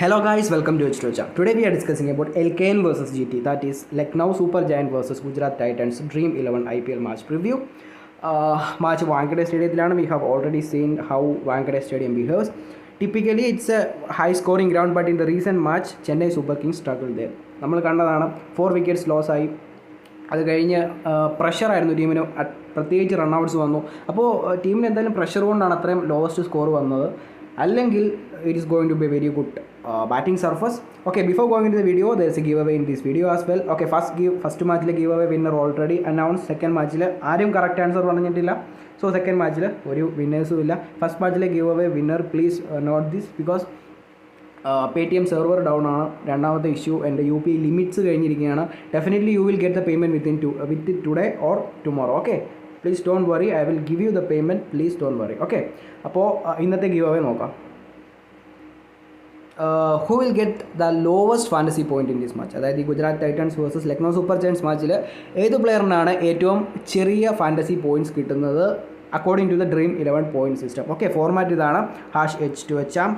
Hello guys, welcome to H2H. Today we are discussing about LKN versus GT, that is Lucknow Super Giant versus Gujarat Titans Dream11 IPL match preview. Match Wankhede Stadium, we have already seen how Wankhede Stadium behaves. Typically it's a high scoring ground, but in the recent match Chennai Super Kings struggled there. നമ്മൾ കണ്ടതാണ് 4 wickets loss ആയി. അത് കഴിഞ്ഞ് പ്രഷറായിരുന്നു ടീമിന്, പ്രത്യേകിച്ച് റണ്ണൗട്ട്സ് വന്നു. അപ്പോൾ ടീമിന് എന്തായാലും പ്രഷർ കൊണ്ടാണ് അത്രയും ലോവസ്റ്റ് സ്കോർ വന്നത്. അല്ലെങ്കിൽ it is going to be a very good batting surface. Okay, before going into the video, there is a giveaway in this video as well. Okay, first match giveaway winner already announced. Second match ആരും correct answer പറഞ്ഞിട്ടില്ല. So second match ഒരു വിന്നേഴ്സും ഇല്ല. First match giveaway winner, please note this because Paytm server down ആണ്. രണ്ടാമത്തെ issue എൻ്റെ UP limits കഴിഞ്ഞിരിക്കുകയാണ്. Definitely you will get the payment within today or tomorrow. Okay, please don't worry, I will give you the payment, please don't worry. Okay, അപ്പോൾ ഇന്നത്തെ giveaway നോക്കാം. Who will get the lowest fantasy point in this match? അതായത് ഈ Gujarat Titans versus Lucknow Super Giants മാച്ചിൽ ഏത് പ്ലെയറിനാണ് ഏറ്റവും ചെറിയ ഫാൻറ്റസി പോയിൻറ്റ്സ് കിട്ടുന്നത് according to the Dream11 point system. Okay, format ഇതാണ്. #H2HM,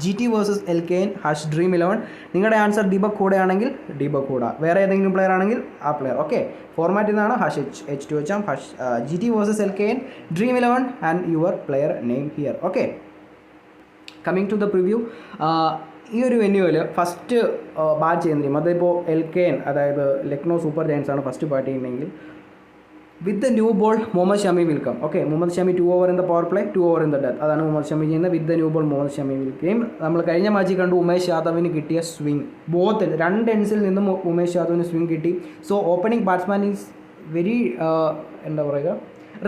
#GT versus LKN, #Dream11. നിങ്ങളുടെ ആൻസർ ദീപക് കൂടെ ആണെങ്കിൽ ദീപക് കൂടെ, വേറെ ഏതെങ്കിലും പ്ലെയർ ആണെങ്കിൽ ആ പ്ലെയർ. ഓക്കെ, ഫോർമാറ്റ് ഇതാണ്. #H2HM, #GT versus LKN, Dream11 and your player name here. Okay, coming to the preview. ഈ ഒരു വെന്യൂവിൽ ഫസ്റ്റ് ബാറ്റ് ചെയ്യുന്ന ടീം, അതിപ്പോൾ LKN അതായത് ലക്നോ സൂപ്പർ ജയൻസ് ആണ് ഫസ്റ്റ് ബാറ്റ് ചെയ്യുന്നതെങ്കിൽ with the new ball Mohammed Shami will come. Okay, Mohammed Shami 2 over in the power play, 2 over in the death. അതാണ് മുഹമ്മദ് ഷമി ചെയ്യുന്നത്. With the new ball Mohammed Shami will come. നമ്മൾ കഴിഞ്ഞ മാച്ചിൽ കണ്ടു ഉമേഷ് യാദവിന് കിട്ടിയ സ്വിങ്, രണ്ട് എൻഡ്സിൽ നിന്നും ഉമേഷ് യാദവിന് സ്വിങ് കിട്ടി. So opening batsman is very എന്താ പറയുക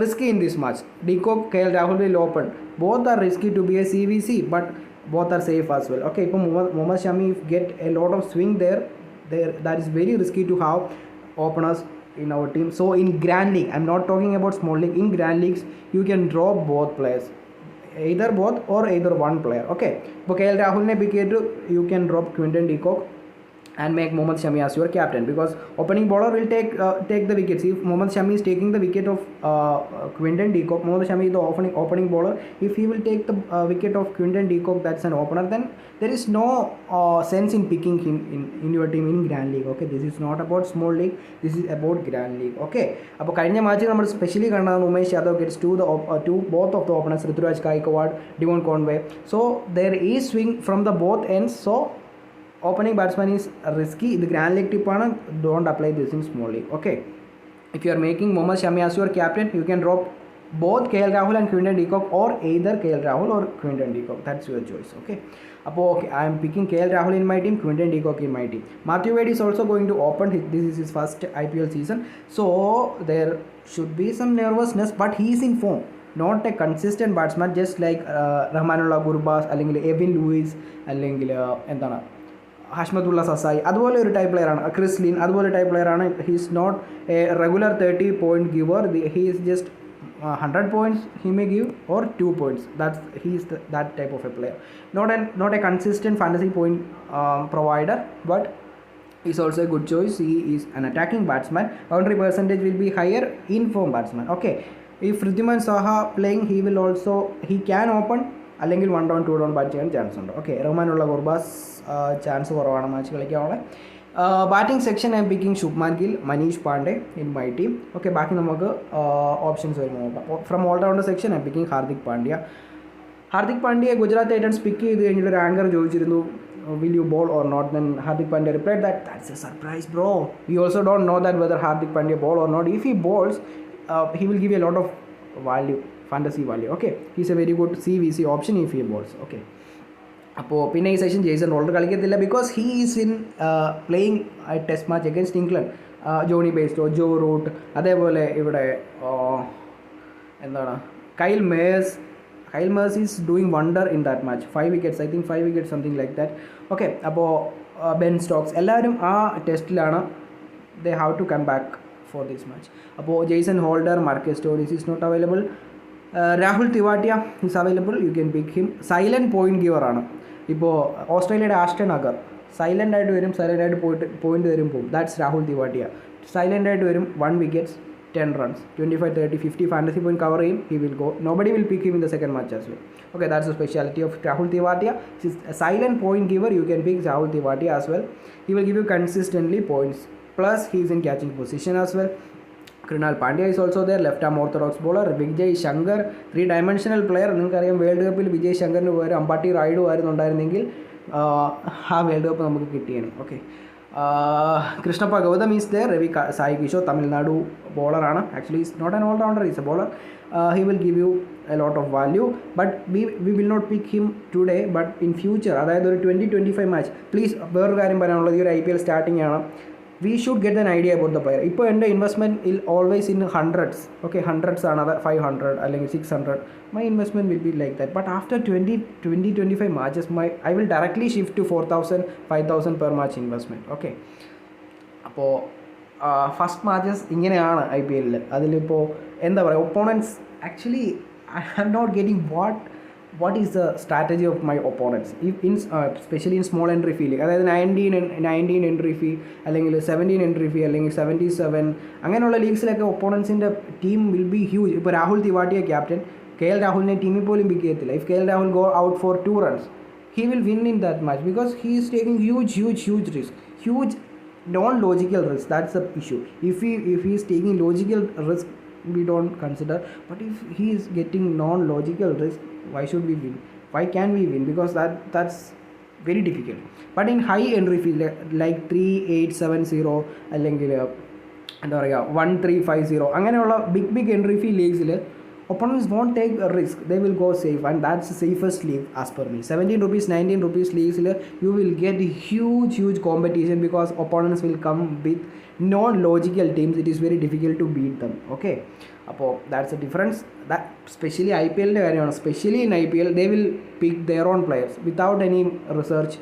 risky in this match. Decock, KL Rahul will open. Both are risky to be a CVC, but both are safe as well. Okay, ഇപ്പോൾ Muhammad Shami get a lot of swing there, that is very risky to have openers in our team. So in grand league, I'm not talking about small league, in grand leagues you can drop both players, either both or either one player. Okay, ഇപ്പോൾ KL രാഹുലിനെ പിക്ക് ചെയ്തിട്ട് you can drop Quinton de Kock and make Mohammad Shami as your captain, because opening bowler will take the wickets. If Mohammad Shami is taking the wicket of Quinton de Kock, Mohammad Shami is the opening bowler. If he will take the wicket of Quinton de Kock, that's an opener, then there is no sense in picking him in your team in grand league. Okay, this is not about small league, this is about grand league. Okay, അപ്പോൾ കഴിഞ്ഞ മാച്ചിൽ നമ്മൾ specially കണ്ടതാണ് Umesh Yadav gets to both of the openers, Ruturaj Gaikwad, Devon Conway. So there is swing from the both ends. So opening batsman is risky. The grand league tip ആണ്, don't apply this in small league. Okay, if you are making Mohammad Shami as your captain, you can drop both KL Rahul and Quinton de Kock, or either KL Rahul or Quinton de Kock, that's your choice. Okay, അപ്പോൾ I am picking KL Rahul in my team, Quinton de Kock in my team. Matthew Wade is also going to open. This is his first IPL season, so there should be some nervousness, but he is in form, not a consistent batsman, just like Rahmanullah Gurbaz അല്ലെങ്കിൽ Evin Lewis അല്ലെങ്കിൽ എന്താണ് ഹഷ്മത്തുള്ള സസായി, അതുപോലെ ഒരു type പ്ലെയറാണ്. ക്രിസ്ലിൻ അതുപോലെ type പ്ലെയറാണ്. He is not a regular 30 point giver. He is just 100 points he may give or 2 points. He is that type of a player, not a consistent fantasy point provider, but is also a good choice. He is an attacking batsman. Boundary percentage will be higher in form batsman. Okay, if Ridhiman Saha playing, he can open, അല്ലെങ്കിൽ 1 down 2 down bat ചെയ്യാൻ chance ഉണ്ട്. Okay, Rahmanullah Gurbaz chance കുറവാണ് match കളിക്കാനുള്ള. Batting section I am picking Shubman Gill, Manish Pandey in my team. Okay, ബാക്കി നമുക്ക് options വരുമ്പോൾ നോക്കാം. From all rounder section I am picking Hardik Pandya Gujarat Titans pick ചെയ്ത് കഴിഞ്ഞിട്ട് ഒരു ആങ്കർ ചോദിച്ചിരുന്നു will you bowl or not, then Hardik Pandya replied that that's a surprise bro, we also don't know that whether Hardik Pandya bowl or not. If he bowls, he will give you a lot of value, fantasy value. Okay, he's a very good CVC option if he bowls. Okay, അപ്പോൾ പിന്നെ ഈ session Jason Roller കളിക്കത്തില്ല because he is in playing test match against England. Johnny Bairstow, Joe Root, അതേപോലെ ഇവിടെ എന്താണ് Kyle Mayers is doing wonder in that match. 5 wickets, I think 5 wickets, something like that. Okay, അപ്പോൾ Ben Stokes എല്ലാവരും ആ ടെസ്റ്റിലാണ്. They have to come back for this match. അപ്പോൾ Jason Holder, Marcus Stoinis is not available. Rahul Tewatia is available, you can pick him. Silent point giver ആണ്. ഇപ്പോൾ ഓസ്ട്രേലിയയുടെ Aston അഗർ silent ആയിട്ട് വരും, പോയിൻ്റ് തരും പോകും. ദാറ്റ്സ് രാഹുൽ തിവാട്ടിയ. സൈലൻ്റ് ആയിട്ട് വരും, 1 wickets, 10 runs, 25, 30, 50 fantasy point cover him, he will go. Nobody will pick him in the second match as well. Okay, that's the speciality of Rahul Tewatia. He's a silent point giver. You can pick Rahul Tewatia as well. He will give you consistently points. Plus, he is in catching position as well. Krunal Pandya is also there, left arm orthodox bowler. Vijay Shankar, three-dimensional player. നിങ്ങൾക്കറിയാം world കപ്പിൽ വിജയ് ശങ്കറിന് പകരം അമ്പാട്ടി റായിഡു ആയിരുന്നുണ്ടായിരുന്നെങ്കിൽ ആ world cup നമുക്ക് കിട്ടിയാണ്. Okay, Krishnappa Gautam is there. Ravi Sai Kishore, Tamil Nadu bowler. Actually, he's not an all-rounder, he's a bowler. He will give you a lot of value, but we will not pick him today, but in future, അതായത് ഒരു 2025 match. Please വേറൊരു കാര്യം പറയാനുള്ളത്, ഈ ഒരു IPL starting ആണ്. We should get an idea about the player. ഇപ്പോൾ എൻ്റെ ഇൻവെസ്റ്റ്മെൻറ്റ് ഇൽ always in hundreds. Okay, hundreds ആണ്, അത് 500 അല്ലെങ്കിൽ 600. My investment will be like that. But after 20-25 matches, I will directly shift to 4,000, 5,000 per match investment. Okay. അപ്പോൾ first matches ഇങ്ങനെയാണ് IPL. അതിലിപ്പോൾ എന്താ പറയുക, opponents actually I am not getting what is the strategy of my opponents, especially in small entry fee league. അതായത് 19 entry fee അല്ലെങ്കിൽ 17 entry fee അല്ലെങ്കിൽ 77 അങ്ങനെയുള്ള ലീഗ്സിലൊക്കെ ഒപ്പോണൻസിൻ്റെ team will be huge. ഇപ്പോൾ രാഹുൽ തിവാട്ടിയ ക്യാപ്റ്റൻ, KL രാഹുലിനെ ടീമിൽ പോലും പിക്ക് ചെയ്യത്തില്ല. If KL Rahul go out for 2 runs, he will win in that match because he is taking huge risk, huge non-logical risk. That's the issue. If he is taking logical risk, we don't consider, but if he is getting non-logical risk, why should we win? Why can we win? Because that's very difficult. But in high entry field like 3870 അല്ലെങ്കിൽ എന്താ പറയുക 1350 അങ്ങനെയുള്ള big entry fee ലീഗ്സിൽ opponents won't take a risk, they will go safe, and that's the safest league as per me. 17 rupees, 19 rupees leagues you will get huge competition because opponents will come with non-logical teams. It is very difficult to beat them. Okay, അപ്പോൾ that's the difference. That especially IPLൻ്റെ കാര്യമാണ്. Especially in IPL they will pick their own players without any research,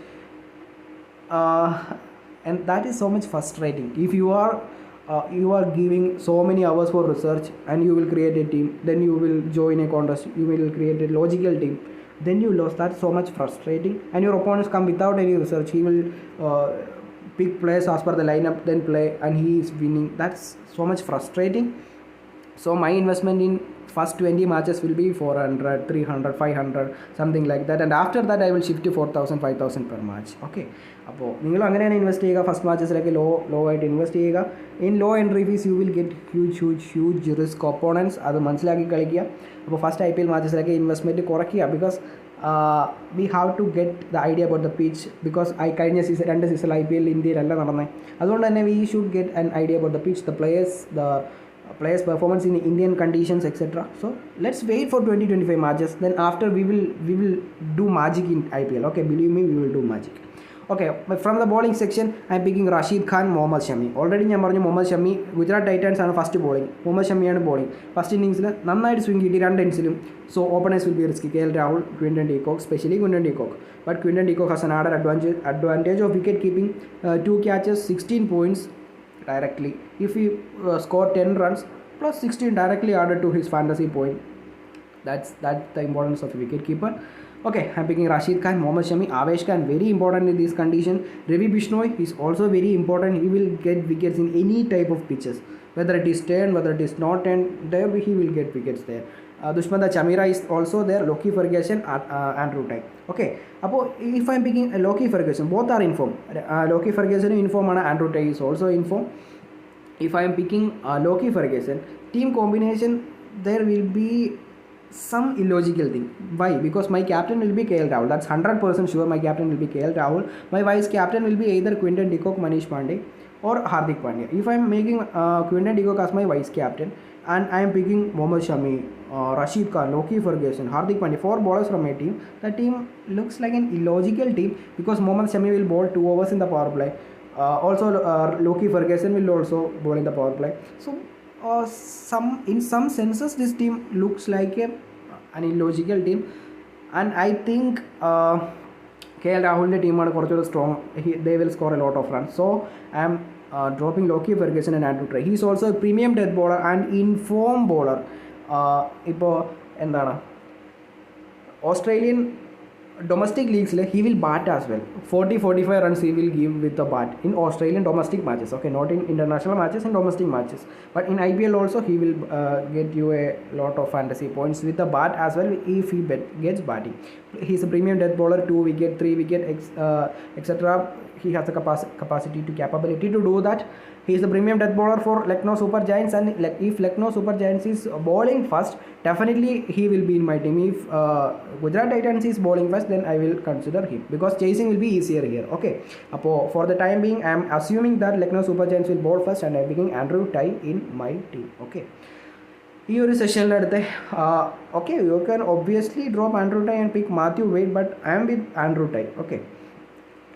and that is so much frustrating. If you are giving so many hours for research and you will create a team, then you will join a contest, you will create a logical team, then you lost. That's so much frustrating. And your opponents come without any research. He will pick players as per the lineup, then play, and he is winning. That's so much frustrating. So my investment in first 20 matches will be 400, 300, 500, something like that, and after that I will shift to 4,000, 5,000 per match. Okay, അപ്പോൾ നിങ്ങൾ അങ്ങനെയാണ് invest ചെയ്യുക. First മാച്ചസിലൊക്കെ low ആയിട്ട് invest ചെയ്യുക. In low entry fees you will get huge risk opponents. അത് മനസ്സിലാക്കി കളിക്കുക. അപ്പോൾ ഫസ്റ്റ് IPL മാച്ചസിലൊക്കെ ഇൻവെസ്റ്റ്മെൻറ്റ് കുറയ്ക്കുക. Because we have to get the idea about the pitch. Because കഴിഞ്ഞ രണ്ട് സീസൺ IPL ഇന്ത്യയിലല്ല നടന്നത്. അതുകൊണ്ട് തന്നെ we should get an idea about the pitch, the players performance in Indian conditions, etc. So let's wait for 20-25 matches, then after we will do magic in IPL. Okay, believe me, we will do magic. Okay, from the bowling section I am picking Rashid Khan, Mohammad Shami. Already ഞാൻ പറഞ്ഞു Mohammed Shami, Gujarat Titans ആണ് first bowling. Mohammed ഷമിയാണ് bowling. First ഇന്നിങ്സിൽ നന്നായിട്ട് swing കിട്ടി രണ്ട് ഇൻസിലും. So openers will be risky. KL Rahul, Quinton de Kock, specially Quinton de Kock. But Quinton de Kock has an added advantage of wicket keeping. 2 catches, 16 points directly. If he score 10 runs plus 16 directly added to his fantasy point, that's the importance of a wicket keeper. Okay, I'm picking Rashid Khan, Mohammad Shami, Avesh Khan, very important in this condition. Ravi Bishnoi is also very important. He will get wickets in any type of pitches, whether it is turn, whether it is not turn, there he will get wickets there. Dushmantha Chamira is also there. Lockie Ferguson, Andrew Ty. Okay, അപ്പോൾ if I'm picking Lockie Ferguson, both are in form. Lockie Ferguson in form and Andrew Ty is also in form. If I am picking Lockie Ferguson, team combination, there will be some illogical thing. Why? Because my captain will be KL Rahul. That's 100% sure. My captain will be KL Rahul. My vice captain will be either Quinton de Kock, Manish Pandey, or Hardik Pandya. If I am making Quinton de Kock as my vice captain, and I am picking Mohammad Shami, Rashid Khan, Lockie Ferguson, Hardik Pandya, 4 bowlers from my team, the team looks like an illogical team because Mohammad Shami will bowl 2 overs in the power play. Also Lockie Ferguson will also bowl in the power play. So in some senses this team looks like an illogical team, and I think KL Rahul's team are കുറച്ചുകൂടെ strong. They will score a lot of runs. So I am dropping Lockie Ferguson and Andrew Ty. He is also a premium death bowler and in-form bowler. ഇപ്പോൾ എന്താണ് Australian domestic leagues he will bat as well. 40-45 runs he will give with the bat in Australian domestic matches, okay, not in international matches, in domestic matches. But in IPL also he will get you a lot of fantasy points with the bat as well if he gets batting. He's a premium death bowler, 2 wicket, 3 wicket, etc. He has the capability to do that. He is the premium death bowler for Lucknow Super Giants, and if Lucknow Super Giants is bowling first, definitely he will be in my team. If Gujarat Titans is bowling first, then I will consider him because chasing will be easier here. Okay, for the time being, I am assuming that Lucknow Super Giants will bowl first, and I am picking Andrew Tye in my team. Okay. ഈ ഒരു സെഷനിലെടുത്ത് okay, you can obviously drop Andrew Tye and pick Matthew Wade, but I am with Andrew Tye. Okay,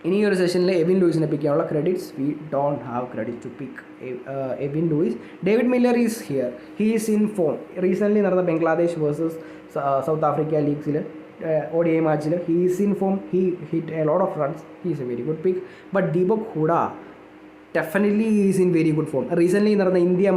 ഇനി ഈ ഒരു സെഷനിൽ Evin ലൂയിസിനെ pick ചെയ്യാനുള്ള credits we don't have credit to pick Evin Lewis. David Miller is here, he is in form. Recently നടന്ന Bangladesh versus South Africa ലീഗ്സിൽ ODI matchil he is in form, he hit a lot of runs, he is a very good pick. But Deepak Hooda definitely is in very good form. Recently നടന്ന India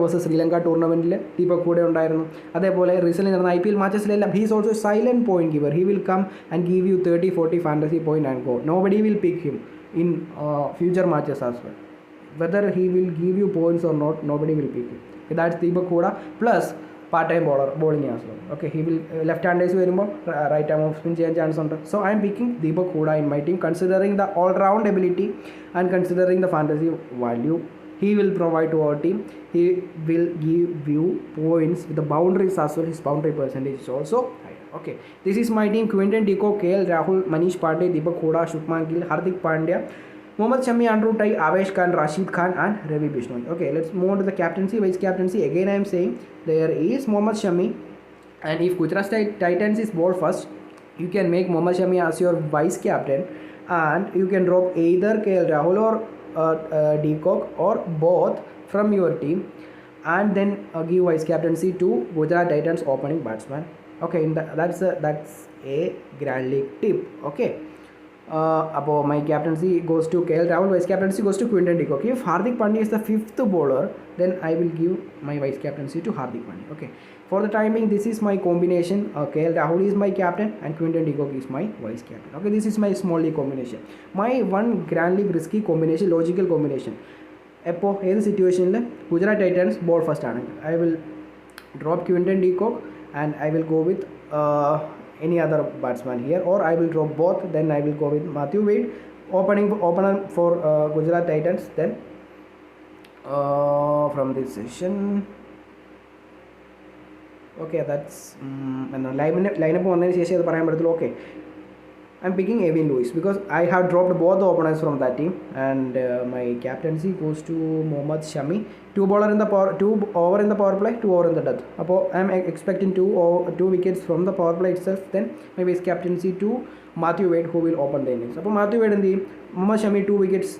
versus Sri Lanka ടൂർണമെൻറ്റിൽ Deepak Hooda ഉണ്ടായിരുന്നു. അതേപോലെ recently നടന്ന IPL മാച്ചസിലെല്ലാം he is also a silent point giver. He will come and give you 30-40 fantasy point and go. Nobody will pick him in future matches as well. Whether he will give you points or not, nobody will pick him. That's Deepak Hooda plus part-time bowling as well. Okay, he will left-handers വരുമ്പോൾ right arm off spin ചെയ്യാൻ chance ഉണ്ട്. So I am picking Deepak Hooda in my team, considering the all-round ability and considering the fantasy value he will provide to our team. He will give you points with the boundaries as well. His boundary percentage is also high. Okay, this is my team: Quinton de Kock, KL Rahul, Manish Pandey, Deepak Hooda, Shubman Gill, Hardik Pandya, Mohammad Shami, Andrew Tye, Avesh Khan, Rashid Khan and Ravi Bishnoi. Okay, let's move on to the captaincy. Vice captaincy, again I am saying there is Mohammad Shami, and if Gujarat Titans is bowled first, you can make Mohammad Shami as your vice captain, and you can drop either KL Rahul or de Kock or both from your team, and then give vice captaincy to Gujarat Titans opening batsman. Okay, that's a grand league tip. Okay, അപ്പോൾ my captaincy goes to KL Rahul, vice captaincy goes to Quinton de Kock. If Hardik Pandya is the 5th bowler, then I will give my vice captaincy to Hardik Pandya. Okay, for the time being, this is my combination. KL Rahul is my captain and Quinton de Kock is my vice captain. Okay, this is my small league combination. My one grand league risky combination, logical combination. അപ്പോൾ ഏത് സിറ്റുവേഷനിൽ Gujarat Titans ball first ആണെങ്കിൽ I will drop Quinton de Kock and I will go with any other batsman here, or I will drop both, then I will go with Matthew Wade opener for Gujarat Titans. Then from this session, okay, that's lineup വന്നതിന് ശേഷം അത് പറയാൻ പറ്റത്തുള്ളൂ. Okay, I'm picking Evan Lewis because I have dropped both the opponents from that team, and my captaincy goes to Mohammad Shami. 2 over in the power play, 2 over in the death. Appo I am expecting 2 wickets from the power play itself. Then my vice captaincy to Matthew Wade, who will open the innings. Appo Matthew Wade in the Mohammad Shami 2 wickets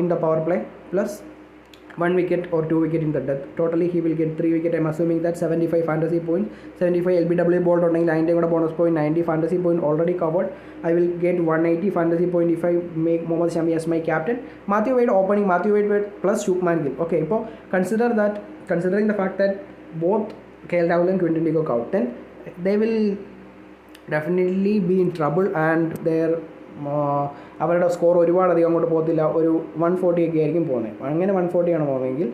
in the power play plus 1 wicket or 2 wicket in the death. Totally he will get 3 wicket. I am assuming that 75 fantasy points, 75 LBW ball ഉണ്ടെങ്കിൽ അതിൻ്റെ കൂടെ bonus point 90 fantasy point already covered. I will get 180 fantasy point if I make Mohammad Shami as my captain. Matthew Wade opening, Matthew Wade plus Shubman Gill. Okay, ഇപ്പോൾ considering the fact that both KL Rahul and Quinton de Kock out, then they will definitely be in trouble, and their അവരുടെ score ഒരുപാട് അധികം അങ്ങോട്ട് പോകത്തില്ല. ഒരു 140 ഒക്കെ ആയിരിക്കും പോകുന്നത്. അങ്ങനെ 140 ആണ് പോകുന്നതെങ്കിൽ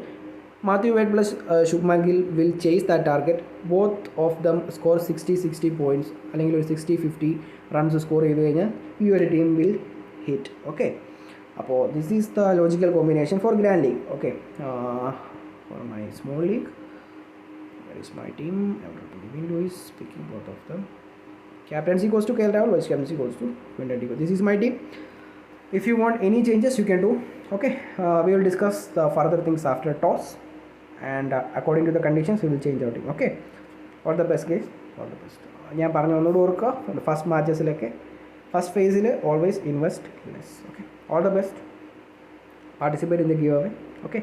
Matthew Wade plus Shubman Gill will chase that target. Both of them score 60 points അല്ലെങ്കിൽ ഒരു 60-50 റൺസ് സ്കോർ ചെയ്ത് കഴിഞ്ഞാൽ ഈ ഒരു ടീം വിൽ ഹിറ്റ്. ഓക്കെ, അപ്പോൾ this is the logical combination for grand league. Okay, for my small league, where is my team? I will be Evan Lewis, picking both of them. Captaincy goes to KL Rahul, vice captaincy goes to Quinton de Kock. This is my team. If you want any changes, you can do. Okay, we will discuss the further things after toss, and according to the conditions, we will change our team. Okay, all the best guys, all the best. ഞാൻ പറഞ്ഞു ഒന്നുകൂടി ഓർക്കുക, first മാച്ചസിലൊക്കെ first ഫേസിൽ always invest less. Okay, all the best, participate in the give away. Okay.